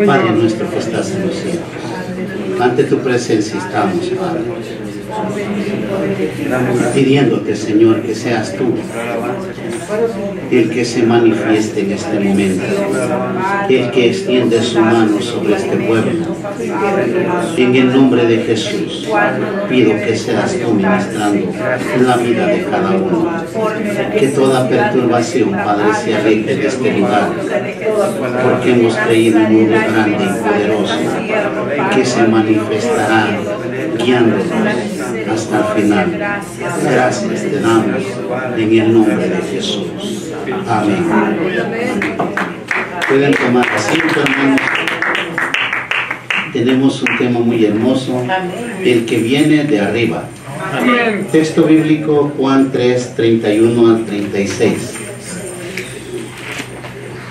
Padre nuestro que estás en los cielos, ante tu presencia estamos, Padre, pidiéndote, Señor, que seas tú el que se manifieste en este momento, el que extiende su mano sobre este pueblo. En el nombre de Jesús, pido que seas tú ministrando la vida de cada uno, que toda perturbación, Padre, se aleje de este lugar, porque hemos creído en un grande y poderoso que se manifestará guiándonos hasta el final. Gracias te damos en el nombre de Jesús. Amén. Pueden tomar asiento, hermanos. Tenemos un tema muy hermoso, el que viene de arriba. Amén. Texto bíblico Juan 3, 31 al 36.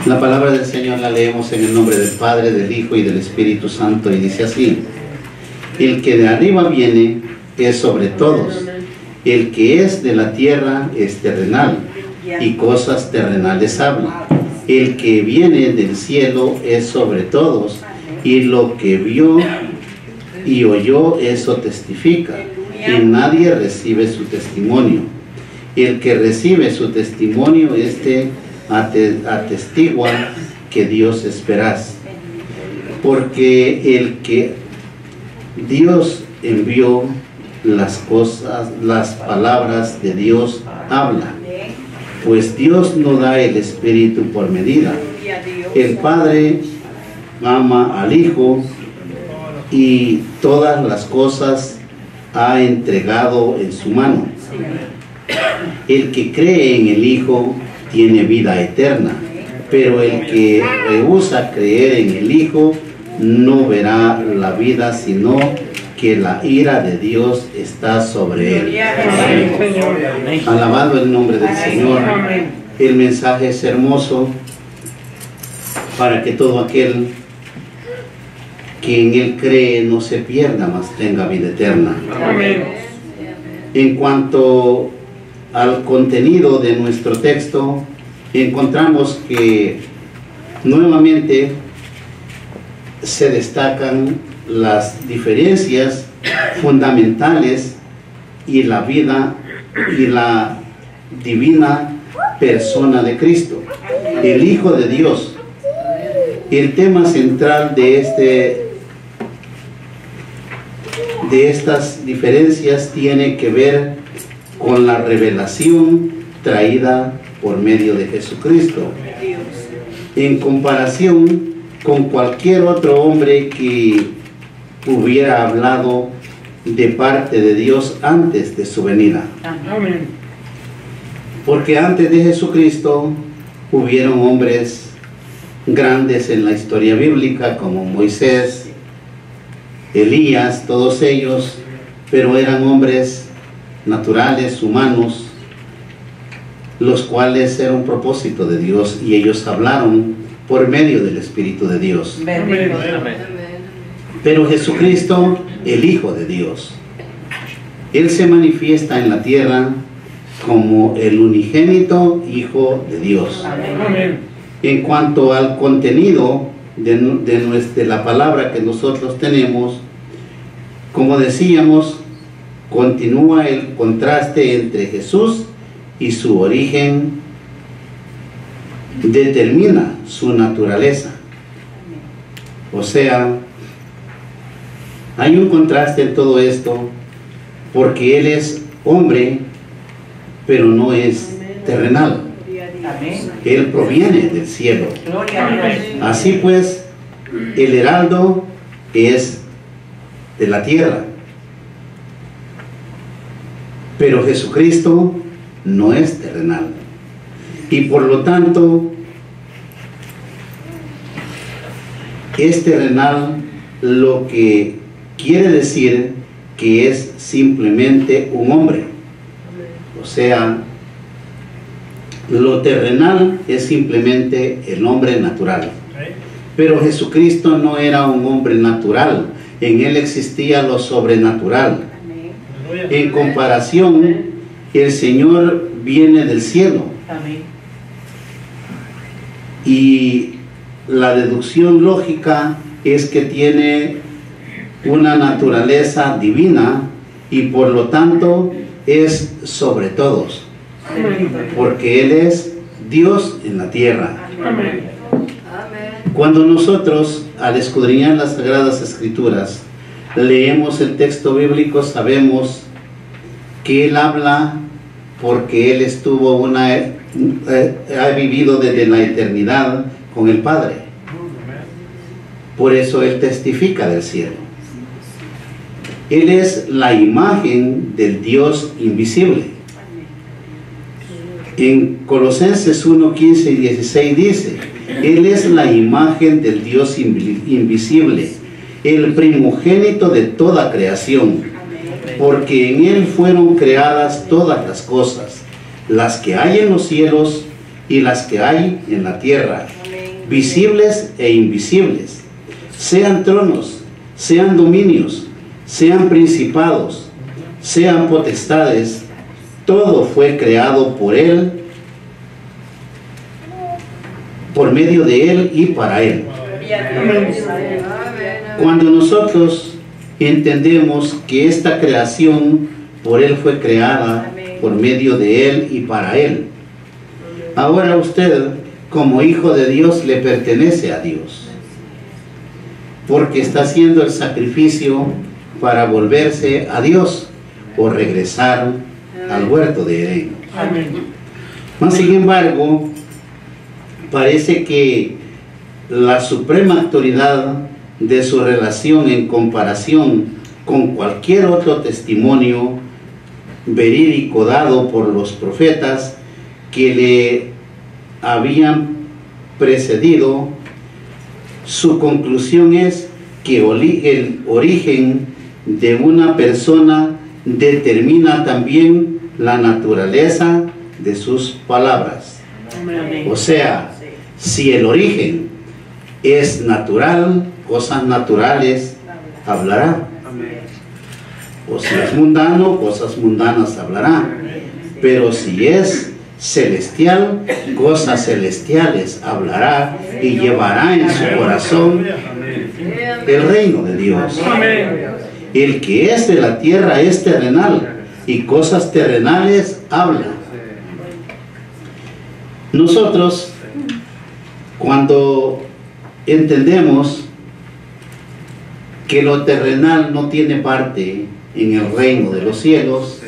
La palabra del Señor la leemos en el nombre del Padre, del Hijo y del Espíritu Santo, y dice así: el que de arriba viene es sobre todos, el que es de la tierra es terrenal, y cosas terrenales habla. El que viene del cielo es sobre todos, y lo que vio y oyó eso testifica, y nadie recibe su testimonio. El que recibe su testimonio, atestigua que Dios es veraz, porque el que Dios envió las palabras de Dios habla, pues Dios no da el Espíritu por medida. El Padre ama al Hijo y todas las cosas ha entregado en su mano. El que cree en el Hijo tiene vida eterna, pero el que rehúsa creer en el Hijo no verá la vida, sino que la ira de Dios está sobre él. Amén. Alabado el nombre del Señor. El mensaje es hermoso para que todo aquel que en él cree no se pierda, mas tenga vida eterna. Amén. En cuanto al contenido de nuestro texto, encontramos que nuevamente se destacan las diferencias fundamentales y la vida y la divina persona de Cristo, el Hijo de Dios. El tema central de estas diferencias tiene que ver con la revelación traída por medio de Jesucristo, en comparación con cualquier otro hombre que hubiera hablado de parte de Dios antes de su venida. Amén. Porque antes de Jesucristo hubieron hombres grandes en la historia bíblica como Moisés, Elías, todos ellos, pero eran hombres naturales, humanos, los cuales eran un propósito de Dios, y ellos hablaron por medio del Espíritu de Dios. Amén. Pero Jesucristo, el Hijo de Dios, Él se manifiesta en la tierra como el unigénito Hijo de Dios. Amén. En cuanto al contenido de la palabra que nosotros tenemos, como decíamos, continúa el contraste entre Jesús y su origen, determina su naturaleza. O sea, hay un contraste en todo esto, porque Él es hombre, pero no es terrenal. Él proviene del cielo. Así pues, el heraldo es de la tierra, pero Jesucristo no es terrenal, y por lo tanto es terrenal, lo que quiere decir que es simplemente un hombre. O sea, lo terrenal es simplemente el hombre natural. Pero Jesucristo no era un hombre natural, en Él existía lo sobrenatural. En comparación, el Señor viene del cielo. Y la deducción lógica es que tiene una naturaleza divina y por lo tanto es sobre todos, porque Él es Dios en la tierra. Cuando nosotros, al escudriñar las Sagradas Escrituras, leemos el texto bíblico, sabemos que Él habla porque Él ha vivido desde la eternidad con el Padre. Por eso Él testifica del cielo. Él es la imagen del Dios invisible. En Colosenses 1, 15 y 16 dice: Él es la imagen del Dios invisible, el primogénito de toda creación, porque en Él fueron creadas todas las cosas, las que hay en los cielos y las que hay en la tierra, visibles e invisibles, sean tronos, sean dominios, sean principados, sean potestades, todo fue creado por Él, por medio de Él y para Él. Cuando nosotros entendemos que esta creación por Él fue creada, por medio de Él y para Él, ahora usted, como hijo de Dios, le pertenece a Dios, porque está haciendo el sacrificio para volverse a Dios o regresar al huerto de Edén. Mas, sin embargo, parece que la suprema autoridad de su relación en comparación con cualquier otro testimonio verídico dado por los profetas que le habían precedido, su conclusión es que el origen de una persona determina también la naturaleza de sus palabras. O sea, si el origen es natural, cosas naturales hablará. O si es mundano, cosas mundanas hablará. Pero si es celestial, cosas celestiales hablará y llevará en su corazón el reino de Dios. El que es de la tierra es terrenal y cosas terrenales habla. Nosotros, cuando entendemos que lo terrenal no tiene parte en el reino de los cielos,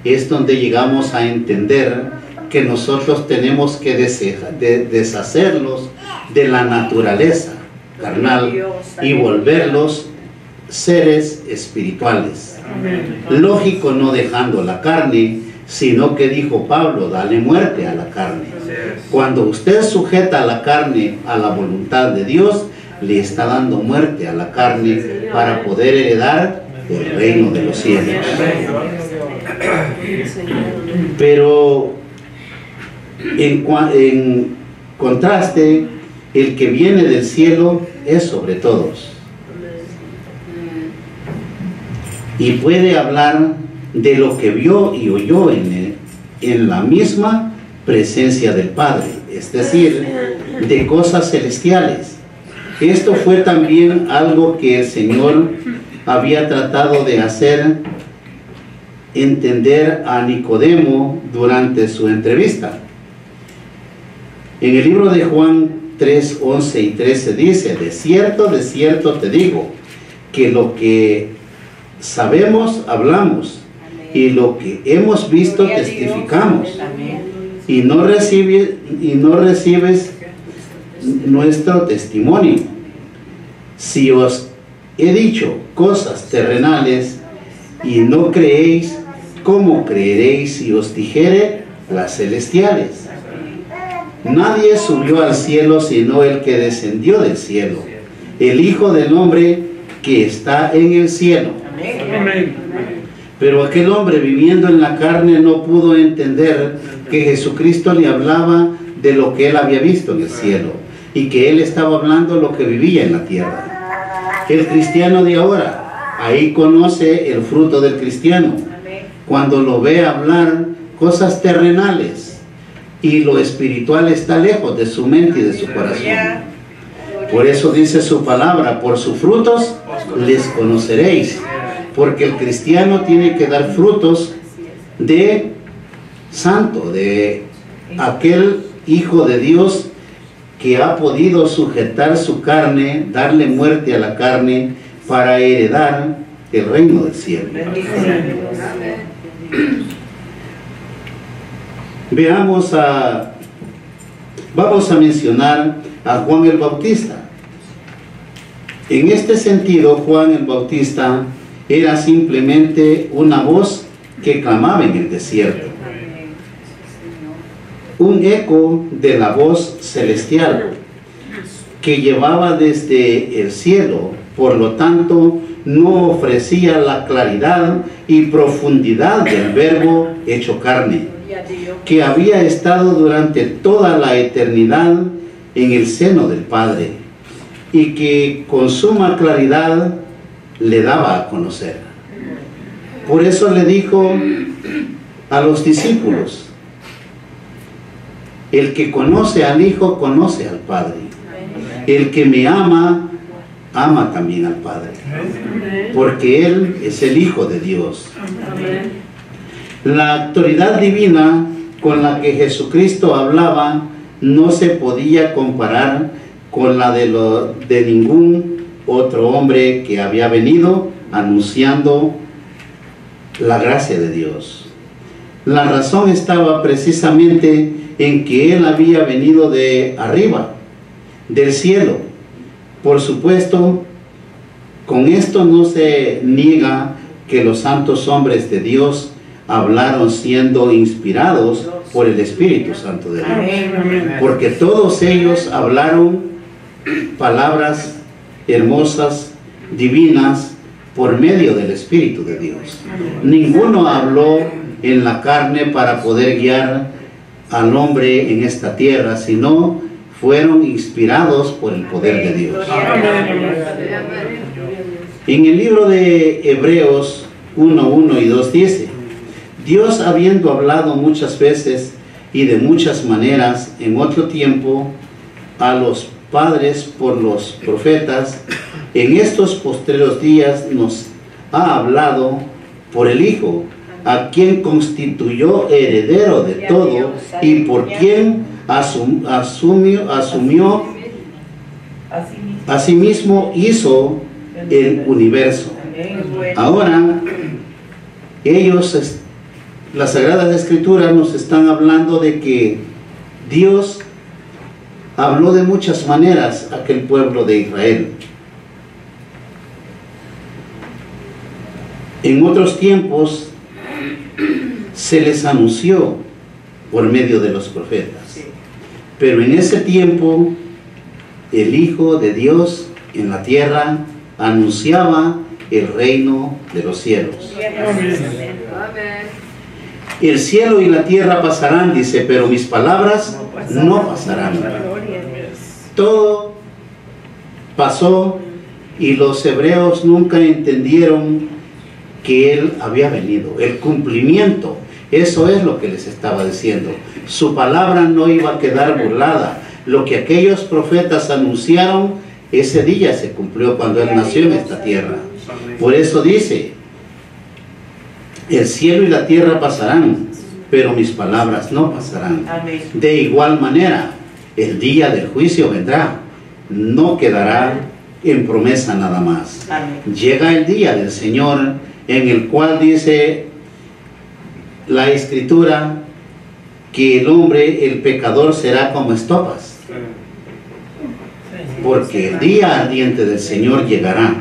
es donde llegamos a entender que nosotros tenemos que deshacerlos de la naturaleza carnal y volverlos seres espirituales. Lógico, no dejando la carne, sino que dijo Pablo: dale muerte a la carne. Cuando usted sujeta a la carne a la voluntad de Dios, le está dando muerte a la carne para poder heredar el reino de los cielos. Pero en contraste, el que viene del cielo es sobre todos y puede hablar de lo que vio y oyó en la misma presencia del Padre, es decir, de cosas celestiales. Esto fue también algo que el Señor había tratado de hacer entender a Nicodemo durante su entrevista. En el libro de Juan 3, 11 y 13 dice: de cierto te digo, que lo que sabemos hablamos, y lo que hemos visto testificamos, y no recibes nuestro testimonio. Si os he dicho cosas terrenales y no creéis, ¿cómo creeréis si os dijere las celestiales? Nadie subió al cielo sino el que descendió del cielo, el Hijo del Hombre que está en el cielo. Pero aquel hombre, viviendo en la carne, no pudo entender que Jesucristo le hablaba de lo que él había visto en el cielo y que él estaba hablando lo que vivía en la tierra. El cristiano de ahora, ahí conoce el fruto del cristiano, cuando lo ve hablar cosas terrenales y lo espiritual está lejos de su mente y de su corazón. Por eso dice su palabra, por sus frutos les conoceréis. Porque el cristiano tiene que dar frutos de santo, de aquel hijo de Dios que ha podido sujetar su carne, darle muerte a la carne para heredar el reino del cielo. Vamos a mencionar a Juan el Bautista. En este sentido, Juan el Bautista era simplemente una voz que clamaba en el desierto, un eco de la voz celestial que llevaba desde el cielo. Por lo tanto, no ofrecía la claridad y profundidad del Verbo hecho carne, que había estado durante toda la eternidad en el seno del Padre y que con suma claridad le daba a conocer. Por eso le dijo a los discípulos: el que conoce al Hijo conoce al Padre. El que me ama, ama también al Padre, porque Él es el Hijo de Dios. La autoridad divina con la que Jesucristo hablaba no se podía comparar con la de ningún otro hombre que había venido anunciando la gracia de Dios. La razón estaba precisamente en que Él había venido de arriba, del cielo. Por supuesto, con esto no se niega que los santos hombres de Dios hablaron siendo inspirados por el Espíritu Santo de Dios, porque todos ellos hablaron palabras hermosas, divinas, por medio del Espíritu de Dios. Ninguno habló en la carne para poder guiar al hombre en esta tierra, sino fueron inspirados por el poder de Dios. En el libro de Hebreos 1:1 y 2 dice: Dios, habiendo hablado muchas veces y de muchas maneras en otro tiempo a los padres por los profetas, en estos postreros días nos ha hablado por el Hijo, a quien constituyó heredero de todo y por quien asimismo hizo el universo. Ahora, las Sagradas Escrituras nos están hablando de que Dios habló de muchas maneras a aquel pueblo de Israel. En otros tiempos se les anunció por medio de los profetas, pero en ese tiempo el Hijo de Dios en la tierra anunciaba el reino de los cielos. El cielo y la tierra pasarán, dice, pero mis palabras no pasarán. Todo pasó y los hebreos nunca entendieron que Él había venido. El cumplimiento, eso es lo que les estaba diciendo. Su palabra no iba a quedar burlada. Lo que aquellos profetas anunciaron, ese día se cumplió cuando Él nació en esta tierra. Por eso dice: el cielo y la tierra pasarán, pero mis palabras no pasarán. De igual manera, el día del juicio vendrá, no quedará en promesa nada más. Llega el día del Señor, en el cual dice la Escritura que el hombre, el pecador, será como estopas, porque el día ardiente del Señor llegará.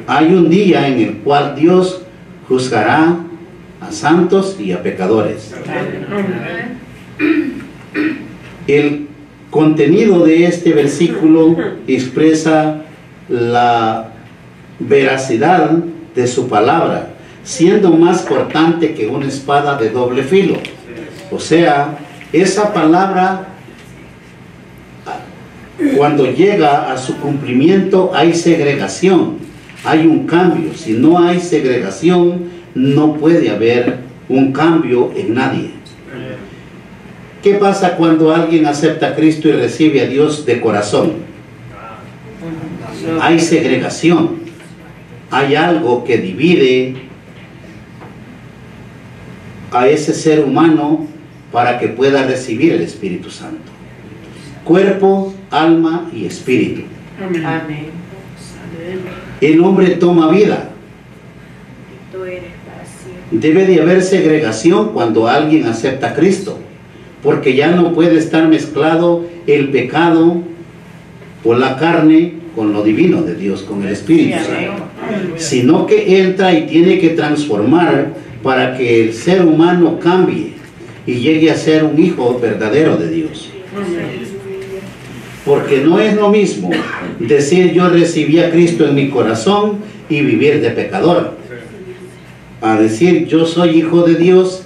Hay un día en el cual Dios juzgará a santos y a pecadores. El contenido de este versículo expresa la veracidad de su palabra, siendo más cortante que una espada de doble filo. O sea, esa palabra, cuando llega a su cumplimiento, hay segregación, hay un cambio. Si no hay segregación, no puede haber un cambio en nadie. ¿Qué pasa cuando alguien acepta a Cristo y recibe a Dios de corazón? hay segregación, hay algo que divide a ese ser humano para que pueda recibir el Espíritu Santo. Cuerpo, alma y espíritu. Amén. El hombre toma vida. Debe de haber segregación cuando alguien acepta a Cristo, porque ya no puede estar mezclado el pecado o la carne con lo divino de Dios, con el Espíritu Santo, sino que entra y tiene que transformar para que el ser humano cambie y llegue a ser un hijo verdadero de Dios. Porque no es lo mismo decir yo recibí a Cristo en mi corazón y vivir de pecador, a decir yo soy hijo de Dios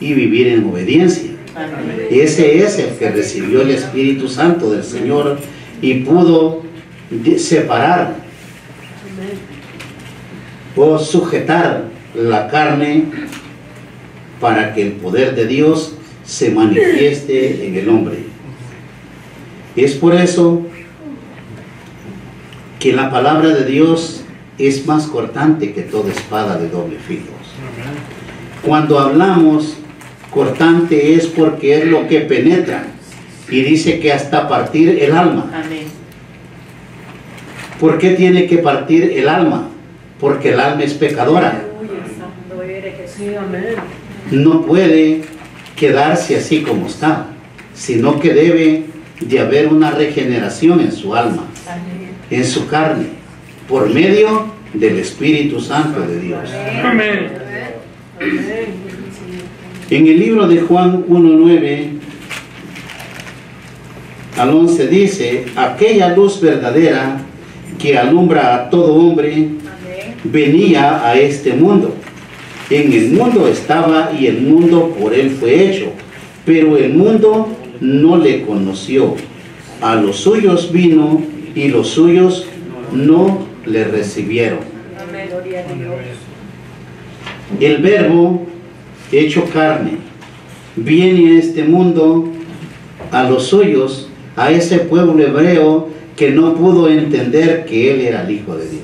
y vivir en obediencia. Ese es el que recibió el Espíritu Santo del Señor y pudo separar o sujetar la carne para que el poder de Dios se manifieste en el hombre. Es por eso que la palabra de Dios es más cortante que toda espada de doble filo. Cuando hablamos cortante es porque es lo que penetra y dice que hasta partir el alma. ¿Por qué tiene que partir el alma? Porque el alma es pecadora. No puede quedarse así como está, sino que debe de haber una regeneración en su alma, en su carne, por medio del Espíritu Santo de Dios. Amén. En el libro de Juan 1:9 al 11 dice: aquella luz verdadera que alumbra a todo hombre venía a este mundo. En el mundo estaba y el mundo por él fue hecho, pero el mundo no le conoció. A los suyos vino y los suyos no le recibieron. El Verbo hecho carne viene a este mundo, a los suyos, a ese pueblo hebreo que no pudo entender que él era el Hijo de Dios.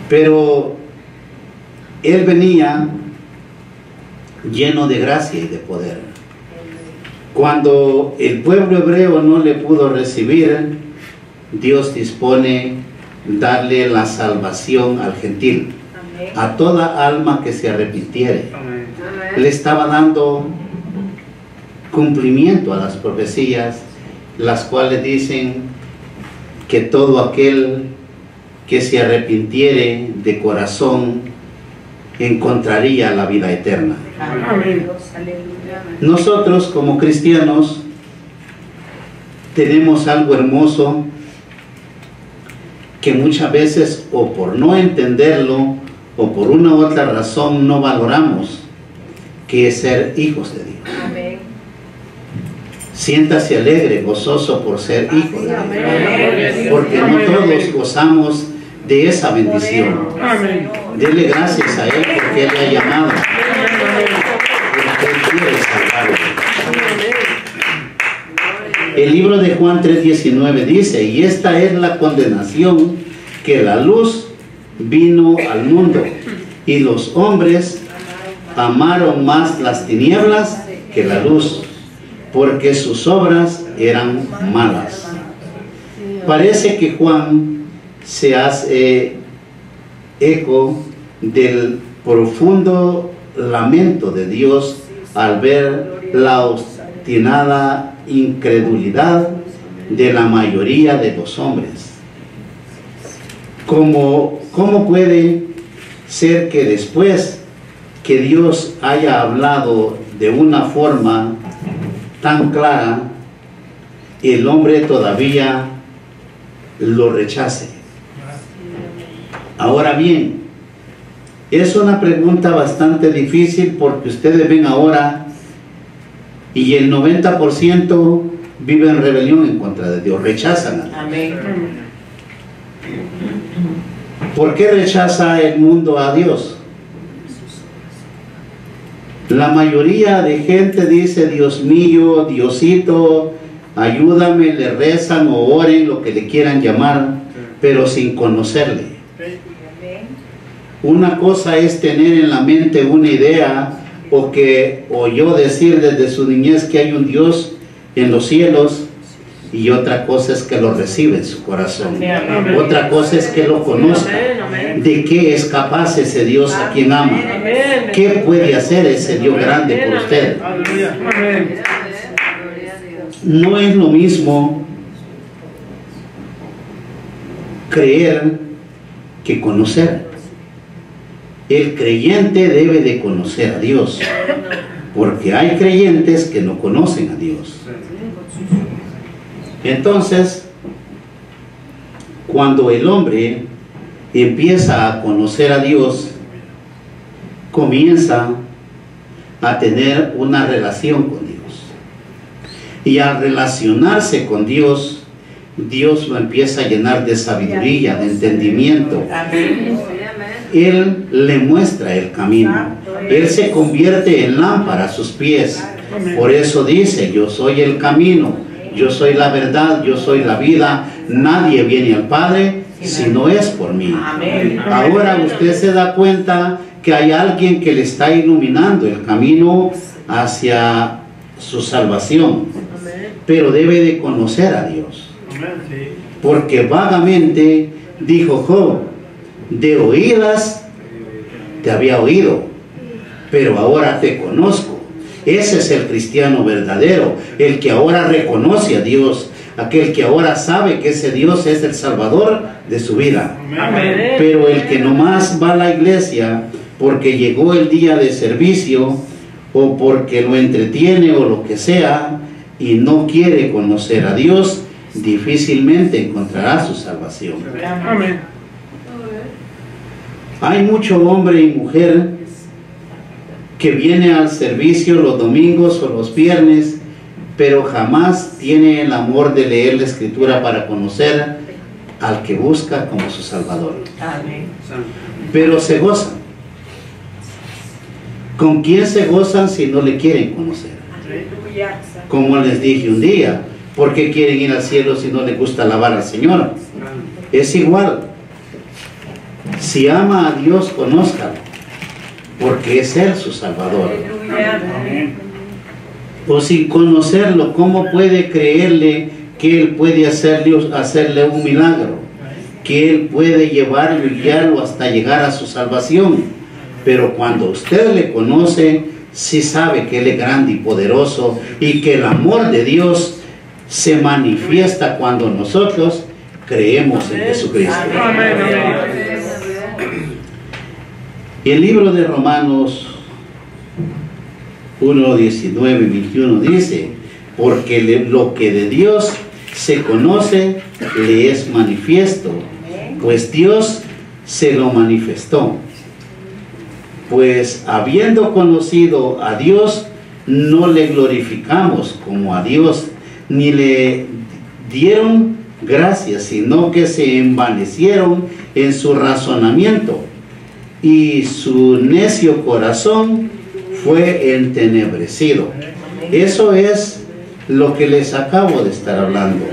Pero él venía lleno de gracia y de poder. Cuando el pueblo hebreo no le pudo recibir, Dios dispone darle la salvación al gentil, a toda alma que se arrepintiere. Le estaba dando cumplimiento a las profecías, las cuales dicen que todo aquel que se arrepintiere de corazón encontraría la vida eterna. Amén. Nosotros como cristianos tenemos algo hermoso que muchas veces, o por no entenderlo o por una u otra razón, no valoramos, que es ser hijos de Dios. Amén. Siéntase alegre, gozoso por ser hijo de Dios, Amén. porque no todos gozamos de esa bendición. Amén. Dele gracias a Él porque Él le ha llamado, porque Él quiere salvarlo. El libro de Juan 3:19 dice: y esta es la condenación, que la luz vino al mundo, y los hombres amaron más las tinieblas que la luz, porque sus obras eran malas. Parece que Juan se hace eco del profundo lamento de Dios al ver la obstinada incredulidad de la mayoría de los hombres. ¿Cómo puede ser que después que Dios haya hablado de una forma tan clara, el hombre todavía lo rechace? Ahora bien, es una pregunta bastante difícil, porque ustedes ven ahora y el 90% vive en rebelión en contra de Dios, rechazan a Dios. Amén. ¿Por qué rechaza el mundo a Dios? La mayoría de gente dice: Dios mío, Diosito, ayúdame, le rezan o oren, lo que le quieran llamar, pero sin conocerle. Una cosa es tener en la mente una idea o que oyó decir desde su niñez que hay un Dios en los cielos, y otra cosa es que lo recibe en su corazón. Otra cosa es que lo conozca. ¿De qué es capaz ese Dios a quien ama? ¿Qué puede hacer ese Dios grande por usted? No es lo mismo creer que conocer. El creyente debe de conocer a Dios, porque hay creyentes que no conocen a Dios. Entonces, cuando el hombre empieza a conocer a Dios, comienza a tener una relación con Dios. Y al relacionarse con Dios, Dios lo empieza a llenar de sabiduría, de entendimiento. Él le muestra el camino. Él se convierte en lámpara a sus pies. Por eso dice, yo soy el camino, yo soy la verdad, yo soy la vida. Nadie viene al Padre si no es por mí. Ahora usted se da cuenta que hay alguien que le está iluminando el camino hacia su salvación. Pero debe de conocer a Dios. Porque vagamente dijo Job, de oídas te había oído, pero ahora te conozco. Ese es el cristiano verdadero, el que ahora reconoce a Dios, aquel que ahora sabe que ese Dios es el Salvador de su vida. Amén. Pero el que nomás va a la iglesia porque llegó el día de servicio, o porque lo entretiene o lo que sea, y no quiere conocer a Dios, difícilmente encontrará su salvación. Amén. Hay mucho hombre y mujer que viene al servicio los domingos o los viernes, pero jamás tiene el amor de leer la Escritura para conocer al que busca como su Salvador. Amén. Pero se gozan. ¿Con quién se gozan si no le quieren conocer? Como les dije un día, ¿por qué quieren ir al cielo si no les gusta alabar al Señor? Es igual. Si ama a Dios, conózcalo, porque es Él su Salvador. O sin conocerlo, ¿cómo puede creerle que Él puede hacerle un milagro? Que Él puede llevarlo y guiarlo hasta llegar a su salvación. Pero cuando usted le conoce, sí sabe que Él es grande y poderoso, y que el amor de Dios se manifiesta cuando nosotros creemos en Jesucristo. Y el libro de Romanos 1, 19 y 21 dice, porque lo que de Dios se conoce le es manifiesto, pues Dios se lo manifestó. Pues habiendo conocido a Dios, no le glorificamos como a Dios, ni le dieron gracias, sino que se envanecieron en su razonamiento, y su necio corazón fue entenebrecido. Eso es lo que les acabo de estar hablando.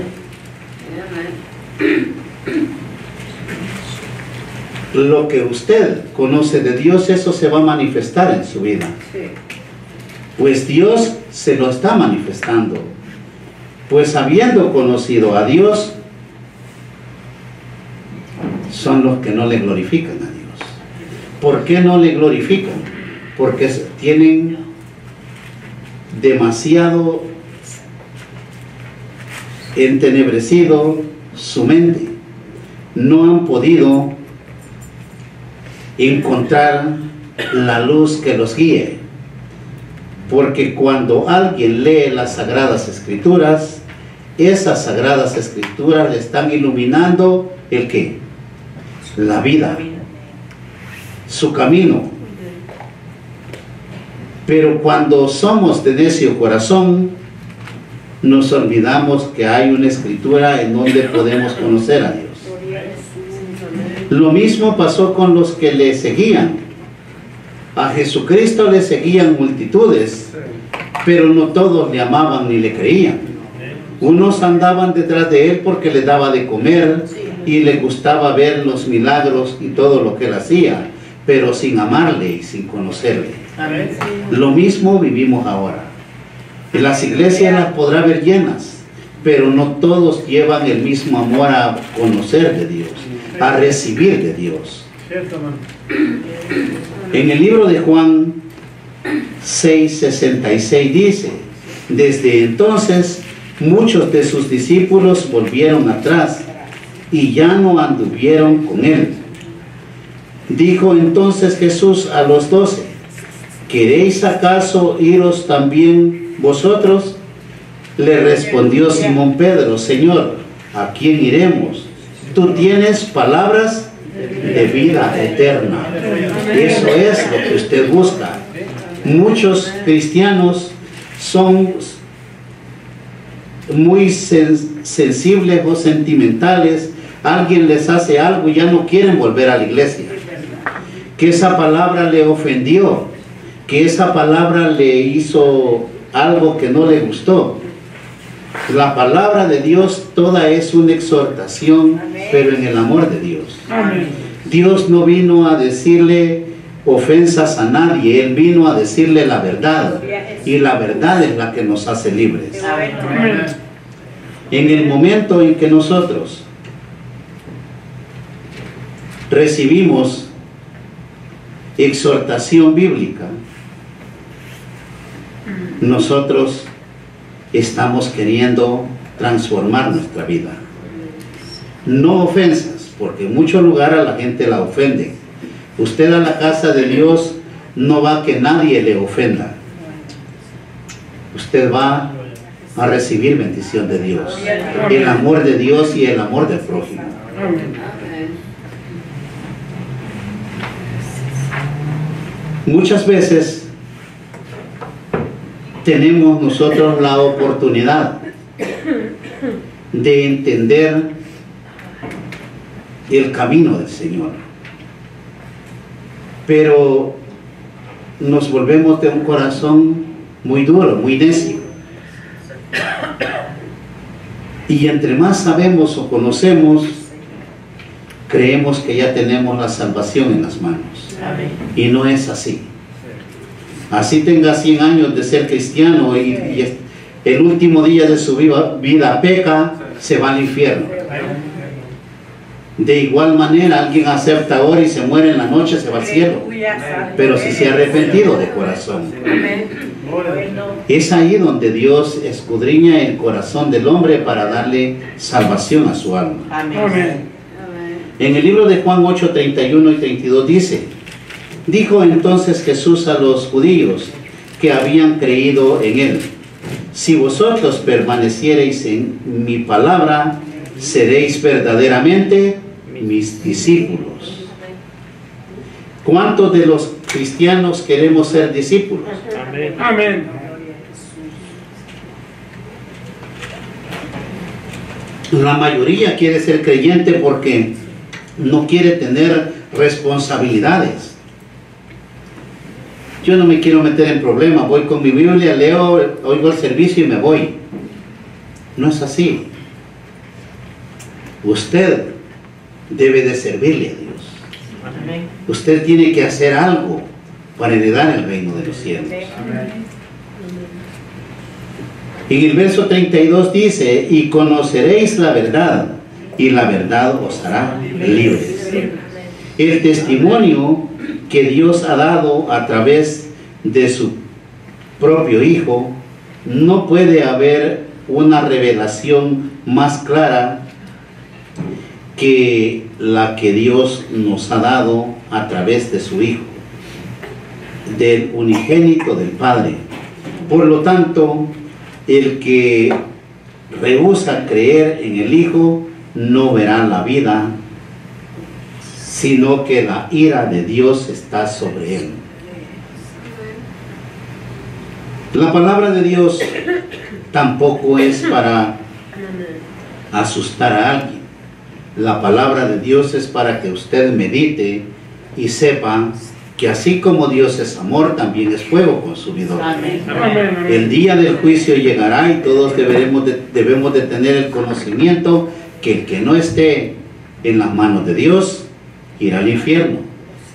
Lo que usted conoce de Dios, eso se va a manifestar en su vida. Pues Dios se lo está manifestando. Pues habiendo conocido a Dios, son los que no le glorifican a Dios. ¿Por qué no le glorifican? Porque tienen demasiado entenebrecido su mente. No han podido encontrar la luz que los guíe. Porque cuando alguien lee las Sagradas Escrituras, esas Sagradas Escrituras le están iluminando ¿el qué? La vida, su camino. Pero cuando somos de necio corazón, nos olvidamos que hay una escritura en donde podemos conocer a Dios. Lo mismo pasó con los que le seguían. A Jesucristo le seguían multitudes, pero no todos le amaban ni le creían. Unos andaban detrás de él porque le daba de comer y le gustaba ver los milagros y todo lo que él hacía, pero sin amarle y sin conocerle. Amén. Lo mismo vivimos ahora. En las iglesias las podrá ver llenas, pero no todos llevan el mismo amor a conocer de Dios, a recibir de Dios. Cierto, hermano. En el libro de Juan 6:66 dice: desde entonces muchos de sus discípulos volvieron atrás y ya no anduvieron con él. Dijo entonces Jesús a los 12: ¿queréis acaso iros también vosotros? Le respondió Simón Pedro: Señor, ¿a quién iremos? Tú tienes palabras de vida eterna. Eso es lo que usted busca. Muchos cristianos son muy sensibles o sentimentales. Alguien les hace algo y ya no quieren volver a la iglesia. Que esa palabra le ofendió, que esa palabra le hizo algo que no le gustó. La palabra de Dios toda es una exhortación, pero en el amor de Dios. Amén. Dios no vino a decirle ofensas a nadie, Él vino a decirle la verdad, y la verdad es la que nos hace libres. Amén. En el momento en que nosotros recibimos exhortación bíblica, nosotros estamos queriendo transformar nuestra vida. No ofensas, porque en muchos lugares la gente la ofende. Usted a la casa de Dios no va a que nadie le ofenda. Usted va a recibir bendición de Dios, el amor de Dios y el amor del prójimo. Amén. Muchas veces tenemos nosotros la oportunidad de entender el camino del Señor, pero nos volvemos de un corazón muy duro, muy necio, y entre más sabemos o conocemos, creemos que ya tenemos la salvación en las manos. Amén. Y no es así. Así tenga 100 años de ser cristiano y el último día de su vida peca, se va al infierno. De igual manera, alguien acepta ahora y se muere en la noche, se va al cielo. Pero si se ha arrepentido de corazón. Es ahí donde Dios escudriña el corazón del hombre para darle salvación a su alma. Amén. En el libro de Juan 8, 31 y 32 dice: dijo entonces Jesús a los judíos que habían creído en él: si vosotros permaneciereis en mi palabra, seréis verdaderamente mis discípulos. ¿Cuántos de los cristianos queremos ser discípulos? Amén. Amén. La mayoría quiere ser creyente porque no quiere tener responsabilidades. Yo no me quiero meter en problemas, voy con mi Biblia, leo, oigo el servicio y me voy. No es así. Usted debe de servirle a Dios. Amén. Usted tiene que hacer algo para heredar el reino de los cielos. En el verso 32 dice: y conoceréis la verdad, y la verdad os hará libres. El testimonio que Dios ha dado a través de su propio Hijo, no puede haber una revelación más clara que la que Dios nos ha dado a través de su Hijo, del unigénito del Padre. Por lo tanto, el que rehúsa creer en el Hijo no verá la vida, sino que la ira de Dios está sobre él. La palabra de Dios tampoco es para asustar a alguien. La palabra de Dios es para que usted medite y sepa que así como Dios es amor, también es fuego consumidor. Amén. El día del juicio llegará y todos debemos de tener el conocimiento que el que no esté en las manos de Dios irá al infierno,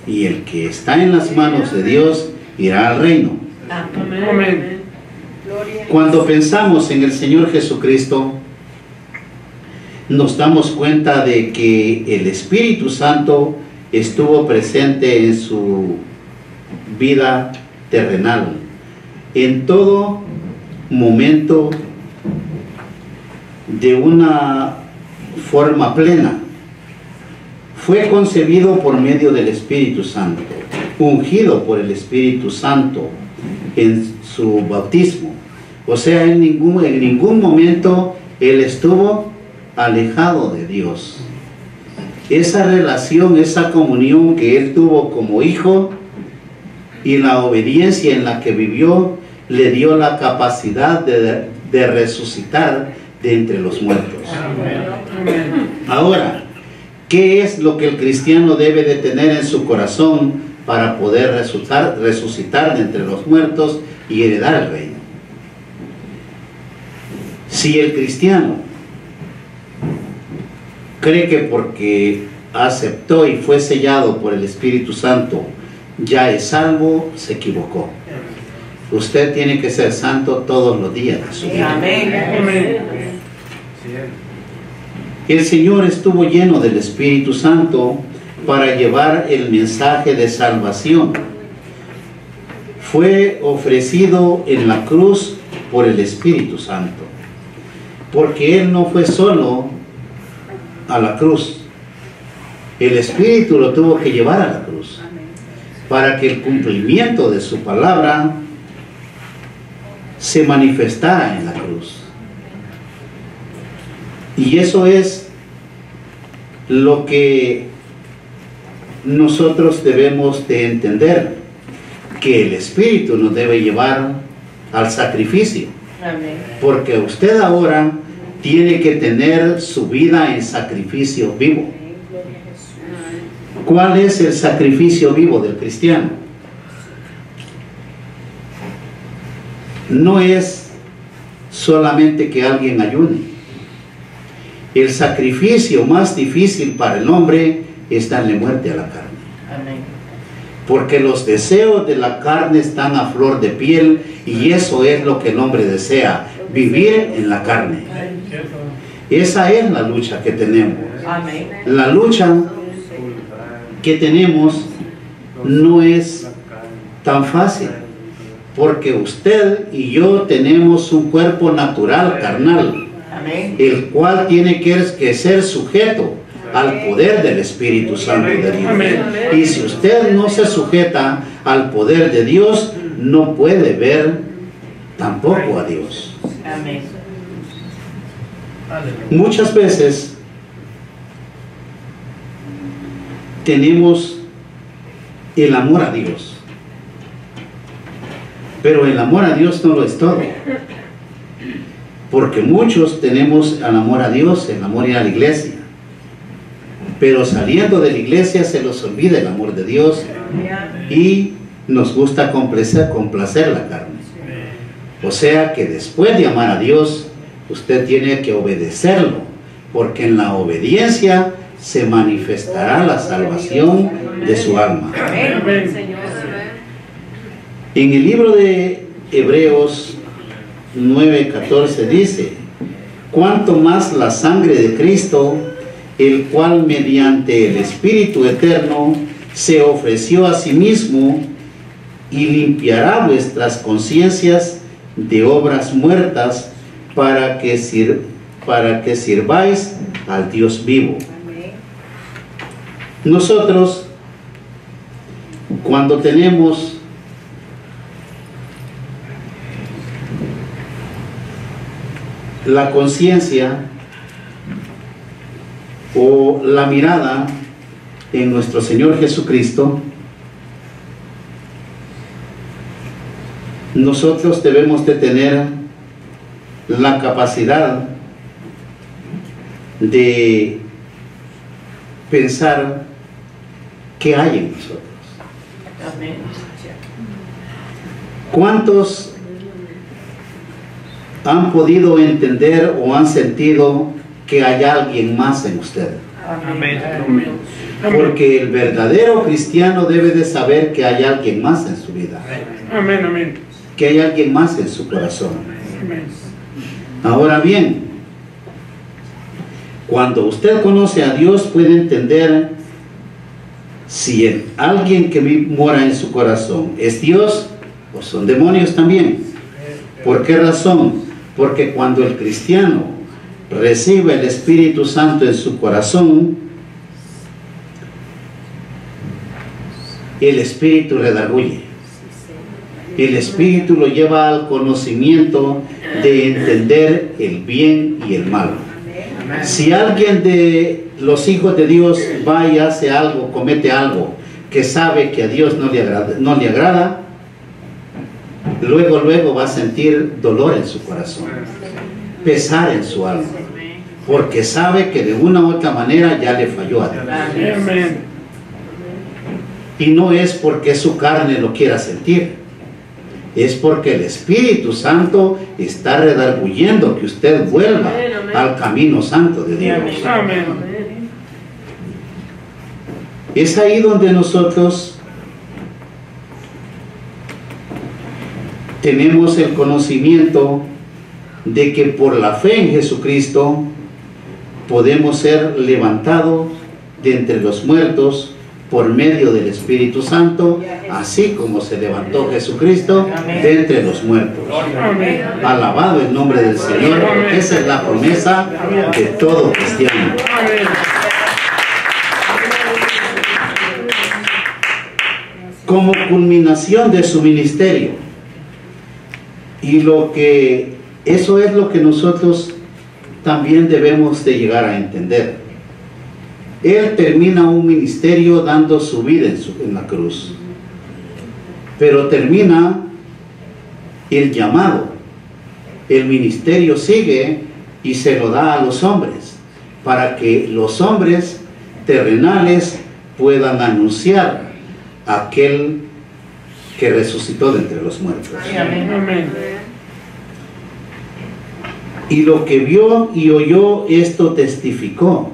y el que está en las manos de Dios irá al reino. Amén. Cuando pensamos en el Señor Jesucristo, nos damos cuenta de que el Espíritu Santo estuvo presente en su vida terrenal, en todo momento, de una forma plena. Fue concebido por medio del Espíritu Santo, ungido por el Espíritu Santo en su bautismo. O sea, en ningún momento Él estuvo alejado de Dios. Esa relación, esa comunión que Él tuvo como hijo y la obediencia en la que vivió, le dio la capacidad de resucitar de entre los muertos. Ahora, ¿qué es lo que el cristiano debe de tener en su corazón para poder resucitar de entre los muertos y heredar el reino? Si el cristiano cree que porque aceptó y fue sellado por el Espíritu Santo ya es salvo, se equivocó. Usted tiene que ser santo todos los días de su vida. Amén. El Señor estuvo lleno del Espíritu Santo para llevar el mensaje de salvación. Fue ofrecido en la cruz por el Espíritu Santo, porque Él no fue solo a la cruz. El Espíritu lo tuvo que llevar a la cruz para que el cumplimiento de su palabra se manifestara en la cruz. Y eso es lo que nosotros debemos de entender, que el Espíritu nos debe llevar al sacrificio. Amén. Porque usted ahora tiene que tener su vida en sacrificio vivo. ¿Cuál es el sacrificio vivo del cristiano? No es solamente que alguien ayune. El sacrificio más difícil para el hombre es darle muerte a la carne. Amén. Porque los deseos de la carne están a flor de piel, y eso es lo que el hombre desea, vivir en la carne. Esa es la lucha que tenemos. Amén. La lucha que tenemos no es tan fácil, porque usted y yo tenemos un cuerpo natural, carnal, Amén. el cual tiene que ser sujeto al poder del Espíritu Santo de Dios. Y si usted no se sujeta al poder de Dios, no puede ver tampoco a Dios. Amén. Muchas veces tenemos el amor a Dios, pero el amor a Dios no lo es todo, porque muchos tenemos el amor a Dios, el amor a ir a la iglesia, pero saliendo de la iglesia se nos olvida el amor de Dios y nos gusta complacer la carne. O sea que después de amar a Dios, usted tiene que obedecerlo, porque en la obediencia se manifestará la salvación de su alma. En el libro de Hebreos 9:14 dice: cuanto más la sangre de Cristo, el cual mediante el Espíritu Eterno se ofreció a sí mismo, y limpiará vuestras conciencias de obras muertas, para que sirváis al Dios vivo. Nosotros, cuando tenemos la conciencia o la mirada en nuestro Señor Jesucristo, nosotros debemos de tener la capacidad de pensar qué hay en nosotros. ¿Cuántos han podido entender o han sentido que hay alguien más en usted? Amén. Porque el verdadero cristiano debe de saber que hay alguien más en su vida. Amén, amén. Que hay alguien más en su corazón. Amén. Ahora bien, cuando usted conoce a Dios puede entender si alguien que mora en su corazón es Dios o son demonios también. ¿Por qué razón? Porque cuando el cristiano recibe el Espíritu Santo en su corazón, el Espíritu redarguye. El Espíritu lo lleva al conocimiento de entender el bien y el mal. Si alguien de los hijos de Dios va y hace algo, comete algo que sabe que a Dios no le agrada, luego va a sentir dolor en su corazón, pesar en su alma, porque sabe que de una u otra manera ya le falló a Dios. Amén. Y no es porque su carne lo quiera sentir, es porque el Espíritu Santo está redarguyendo que usted vuelva al camino santo de Dios. Amén. Es ahí donde nosotros tenemos el conocimiento de que por la fe en Jesucristo podemos ser levantados de entre los muertos por medio del Espíritu Santo, así como se levantó Jesucristo de entre los muertos. Amén. Alabado el nombre del Señor, porque esa es la promesa de todo cristiano. Amén. Como culminación de su ministerio, y eso es lo que nosotros también debemos de llegar a entender. Él termina un ministerio dando su vida en la cruz, pero termina el llamado. El ministerio sigue y se lo da a los hombres, para que los hombres terrenales puedan anunciar a aquel que resucitó de entre los muertos. Amén. Y lo que vio y oyó, esto testificó,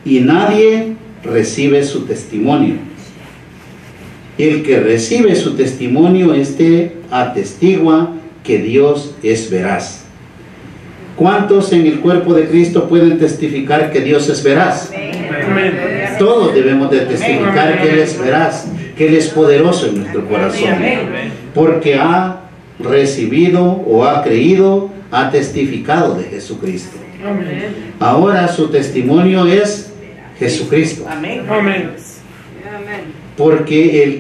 y nadie recibe su testimonio. El que recibe su testimonio, atestigua que Dios es veraz. ¿Cuántos en el cuerpo de Cristo pueden testificar que Dios es veraz? Amén. Todos debemos de testificar que Él es veraz, que Él es poderoso en nuestro corazón, porque ha recibido o ha creído, ha testificado de Jesucristo. Amén. Ahora su testimonio es Jesucristo, Amén. porque el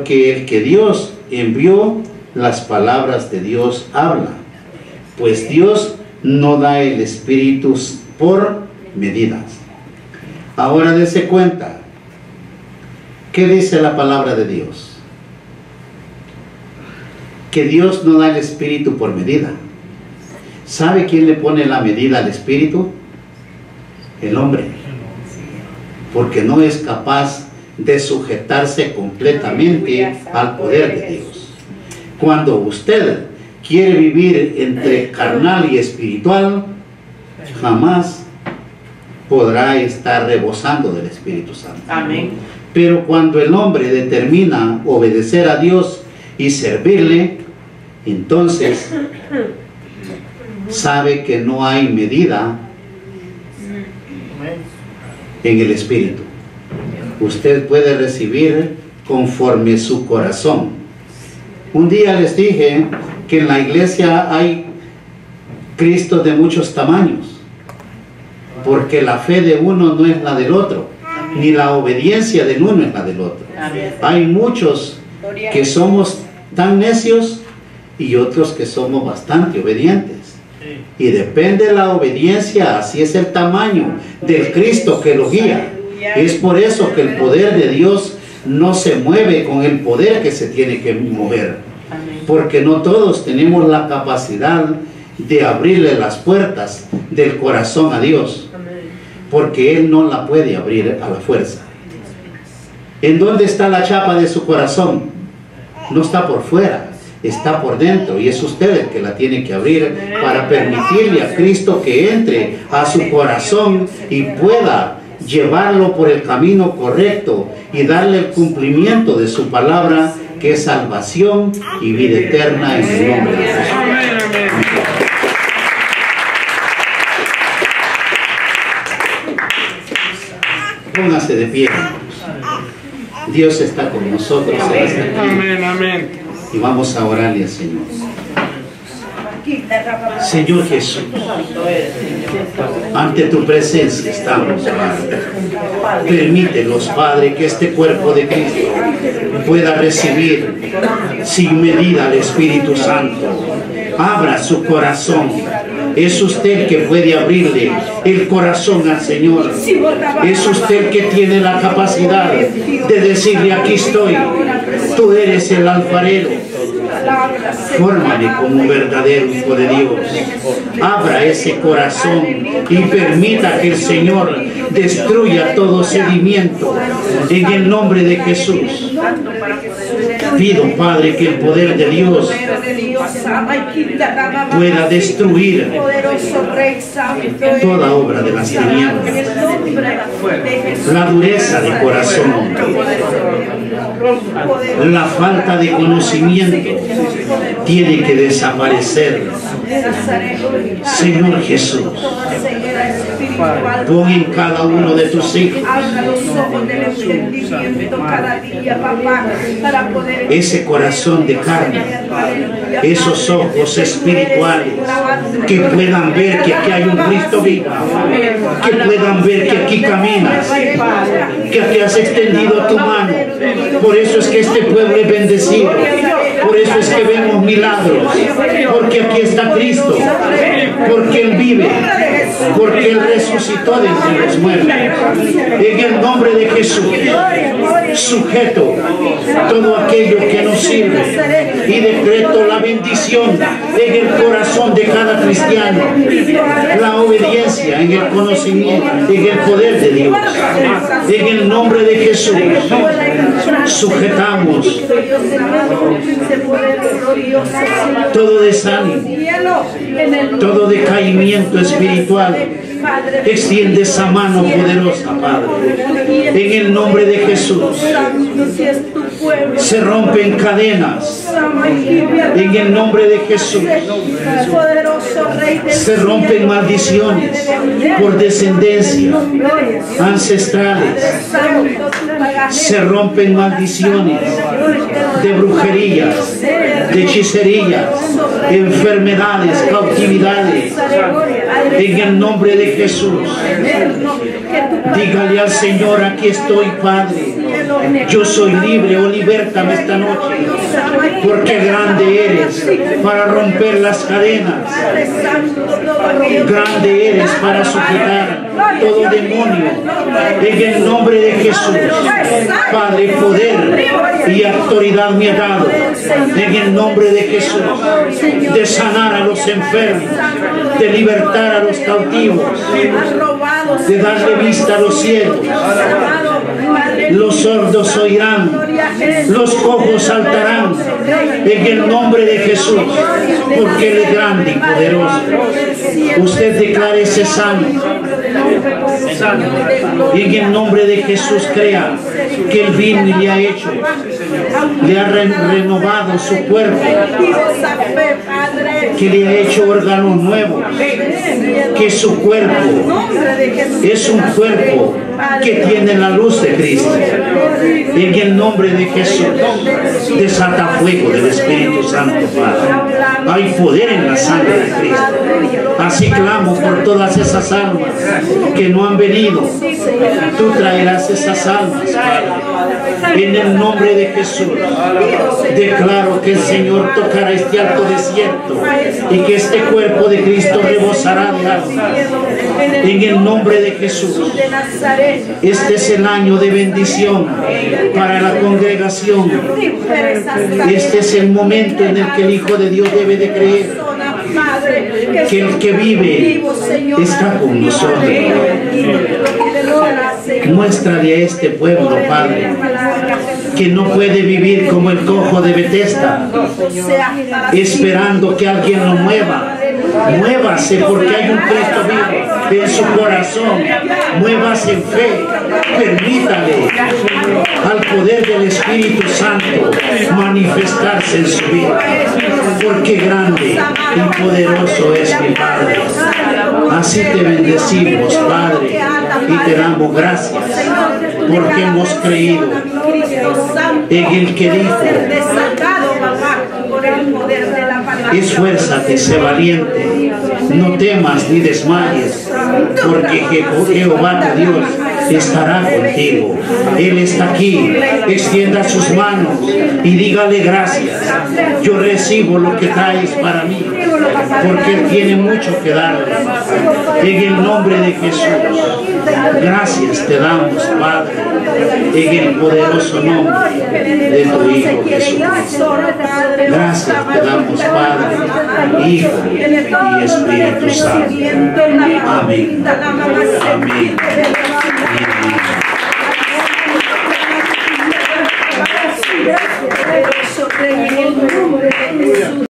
que Dios envió, las palabras de Dios habla, pues Dios no da el Espíritu por medidas. Ahora dése cuenta, ¿qué dice la palabra de Dios? Que Dios no da el Espíritu por medida. ¿Sabe quién le pone la medida al Espíritu? El hombre, porque no es capaz de sujetarse completamente al poder de Dios. Cuando usted quiere vivir entre carnal y espiritual, jamás podrá estar rebosando del Espíritu Santo. Amén. Pero cuando el hombre determina obedecer a Dios y servirle, entonces sabe que no hay medida en el Espíritu. Usted puede recibir conforme su corazón. Un día les dije que en la iglesia hay Cristos de muchos tamaños, porque la fe de uno no es la del otro, ni la obediencia del uno es la del otro. Hay muchos que somos tan necios y otros que somos bastante obedientes. Y depende de la obediencia, así es el tamaño del Cristo que lo guía. Es por eso que el poder de Dios no se mueve con el poder que se tiene que mover, porque no todos tenemos la capacidad de abrirle las puertas del corazón a Dios, porque Él no la puede abrir a la fuerza. ¿En dónde está la chapa de su corazón? No está por fuera, está por dentro, y es usted el que la tiene que abrir para permitirle a Cristo que entre a su corazón y pueda llevarlo por el camino correcto y darle el cumplimiento de su palabra, que es salvación y vida eterna en el nombre de Jesús. Amén, amén. Póngase de pie, hermanos. Dios está con nosotros en esta tarde. Amén, amén. Y vamos a orarle al Señor. Señor Jesús, ante tu presencia estamos, Padre. Permítenos, Padre, que este cuerpo de Cristo pueda recibir sin medida al Espíritu Santo. Abra su corazón. Es usted que puede abrirle el corazón al Señor. Es usted que tiene la capacidad de decirle: aquí estoy, tú eres el alfarero, fórmame como un verdadero hijo de Dios. Abra ese corazón y permita que el Señor destruya todo sedimento en el nombre de Jesús. Pido, Padre, que el poder de Dios pueda destruir toda obra de las tinieblas, la dureza de corazón, la falta de conocimiento tiene que desaparecer. Señor Jesús, pon en cada uno de tus hijos ese corazón de carne, esos ojos espirituales, que puedan ver que aquí hay un Cristo vivo, que puedan ver que aquí caminas, que aquí has extendido tu mano. Por eso es que este pueblo es bendecido, por eso es que vemos milagros, porque aquí está Cristo, porque Él vive, porque Él resucitó de entre los muertos. En el nombre de Jesús, sujeto todo aquello que nos sirve y decreto la bendición en el corazón de cada cristiano, la obediencia en el conocimiento, en el poder de Dios. En el nombre de Jesús, sujetamos todo desánimo, todo decaimiento espiritual. Extiende esa mano poderosa, Padre. En el nombre de Jesús, se rompen cadenas. En el nombre de Jesús, se rompen maldiciones por descendencia ancestrales. Se rompen maldiciones de brujerías, de hechicerías, enfermedades, cautividades. En el nombre de Jesús, dígale al Señor: aquí estoy, Padre. Yo soy libre, o libértame esta noche, porque grande eres para romper las cadenas, grande eres para sujetar todo demonio. En el nombre de Jesús, Padre, poder y autoridad me ha dado, en el nombre de Jesús, de sanar a los enfermos, de libertar a los cautivos, de darle vista a los ciegos. Los sordos oirán, los cojos saltarán, en el nombre de Jesús, porque Él es grande y poderoso. Usted declare ese sano, y en el nombre de Jesús crea que Él vino y le ha hecho, le ha renovado su cuerpo, que le ha hecho órganos nuevos, que su cuerpo es un cuerpo que tiene la luz de Cristo. En el nombre de Jesús, desata fuego del Espíritu Santo, Padre. Hay poder en la sangre de Cristo. Así clamo por todas esas almas que no han venido. Tú traerás esas almas, Padre. En el nombre de Jesús, declaro que el Señor tocará este alto desierto y que este cuerpo de Cristo rebosará de alma. En el nombre de Jesús, este es el año de bendición para la congregación. Este es el momento en el que el Hijo de Dios debe de creer que el que vive está con nosotros. Muéstrale a este pueblo, Padre, que no puede vivir como el cojo de Betesda, esperando que alguien lo mueva. Muévase porque hay un Cristo vivo en su corazón. Muévase en fe. Permítale al poder del Espíritu Santo manifestarse en su vida. Porque grande y poderoso es mi Padre. Así te bendecimos, Padre, y te damos gracias porque hemos creído en el que dijo: esfuérzate, sé valiente, no temas ni desmayes, porque Jehová tu Dios estará contigo. Él está aquí. Extienda sus manos y dígale: gracias, yo recibo lo que traes para mí, porque Él tiene mucho que darle. En el nombre de Jesús, gracias te damos, Padre, en el poderoso nombre de tu Hijo Jesucristo. Gracias te damos, Padre, Hijo y Espíritu Santo. Amén. Amén.